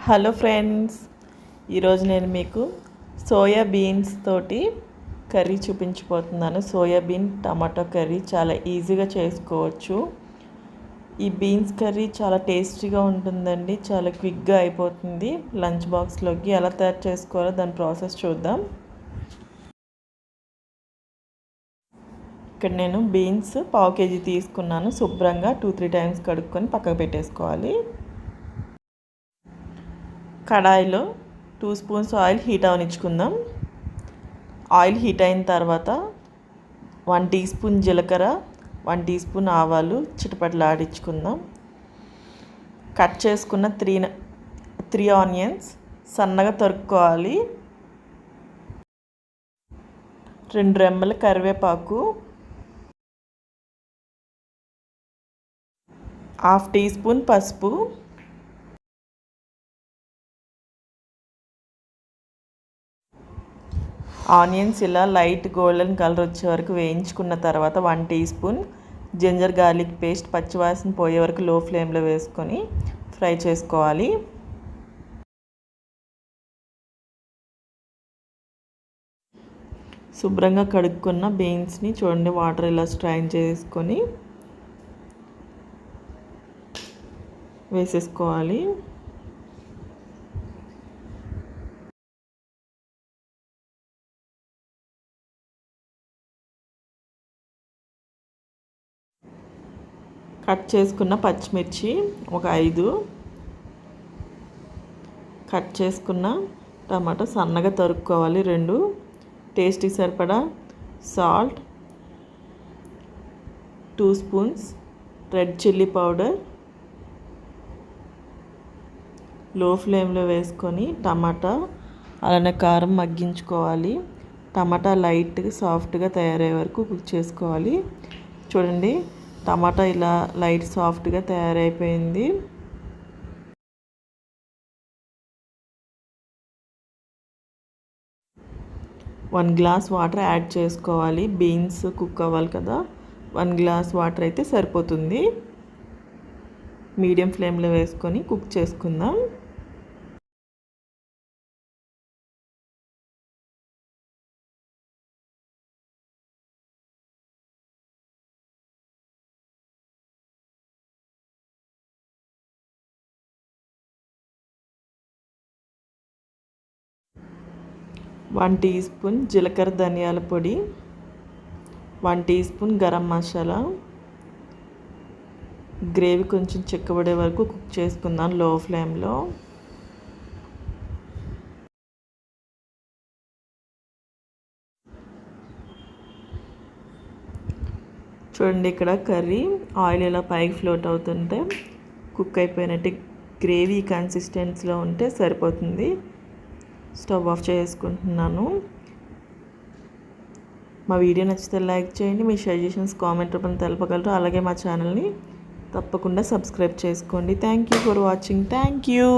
Hello friends, ఈరోజు నేను మీకు సోయా బీన్స్ తోటి కర్రీ చూపించబోతున్నాను. సోయాబీన్ టమాటో కర్రీ చాలా ఈజీగా చేసుకోవచ్చు. ఈ బీన్స్ కర్రీ చాలా టేస్టీగా ఉంటుందండి. చాలా క్విక్గా అయిపోతుంది. లంచ్ బాక్స్లోకి ఎలా తయారు చేసుకోవాలో దాని ప్రాసెస్ చూద్దాం. ఇక్కడ నేను బీన్స్ 1/2 kg తీసుకున్నాను. శుభ్రంగా 2-3 టైమ్స్ కడుక్కొని పక్కకు పెట్టేసుకోవాలి. కడాయిలో 2 స్పూన్స్ ఆయిల్ హీట్ అవనిచ్చుకుందాం. ఆయిల్ హీట్ అయిన తర్వాత 1 టీ స్పూన్ జీలకర్ర, 1 టీ స్పూన్ ఆవాలు చిటపటలాడించుకుందాం. కట్ చేసుకున్న 3 ఆనియన్స్ సన్నగా తరుక్కోవాలి. 2 రెమ్మల కరివేపాకు, 1/2 టీ స్పూన్ పసుపు, ఆనియన్స్ ఇలా లైట్ గోల్డెన్ కలర్ వచ్చే వరకు వేయించుకున్న తర్వాత 1 teaspoon ginger garlic paste పచ్చివాసన పోయే వరకు లో ఫ్లేమ్లో వేసుకొని ఫ్రై చేసుకోవాలి. శుభ్రంగా కడుక్కున్న బీన్స్ని చూడండి, వాటర్ ఇలా స్ట్రైన్ చేసుకొని వేసేసుకోవాలి. కట్ చేసుకున్న పచ్చిమిర్చి ఒక 5, కట్ చేసుకున్న టమాటో సన్నగా తరుక్కోవాలి 2, టేస్ట్కి సరిపడా salt, 2 spoons red chilli powder. లో ఫ్లేమ్లో వేసుకొని టమాటా అలానే కారం మగ్గించుకోవాలి. టమాటా లైట్గా సాఫ్ట్గా తయారయ్యే వరకు కుక్ చేసుకోవాలి. చూడండి, టమాటా ఇలా లైట్ సాఫ్ట్గా తయారైపోయింది. వన్ గ్లాస్ వాటర్ యాడ్ చేసుకోవాలి. బీన్స్ కుక్ అవ్వాలి కదా, 1 గ్లాస్ వాటర్ అయితే సరిపోతుంది. మీడియం ఫ్లేమ్లో వేసుకొని కుక్ చేసుకుందాం. వన్ టీ స్పూన్ జీలకర్ర ధనియాల పొడి, 1 teaspoon garam masala. Gravy కొంచెం చిక్కబడే వరకు కుక్ చేసుకుందాం లో ఫ్లేమ్లో. చూడండి, ఇక్కడ కర్రీ ఆయిల్ ఇలా పైకి ఫ్లోట్ అవుతుంటే కుక్ అయిపోయినట్టు, గ్రేవీ కన్సిస్టెన్సీలో ఉంటే సరిపోతుంది. స్టవ్ ఆఫ్ చేసుకుంటున్నాను. మా వీడియో నచ్చితే లైక్ చేయండి. మీ సజెషన్స్ కామెంట్ రూపంలో తెలపగలరు. అలాగే మా ఛానల్ని తప్పకుండా సబ్స్క్రైబ్ చేసుకోండి. Thank you for watching. Thank you.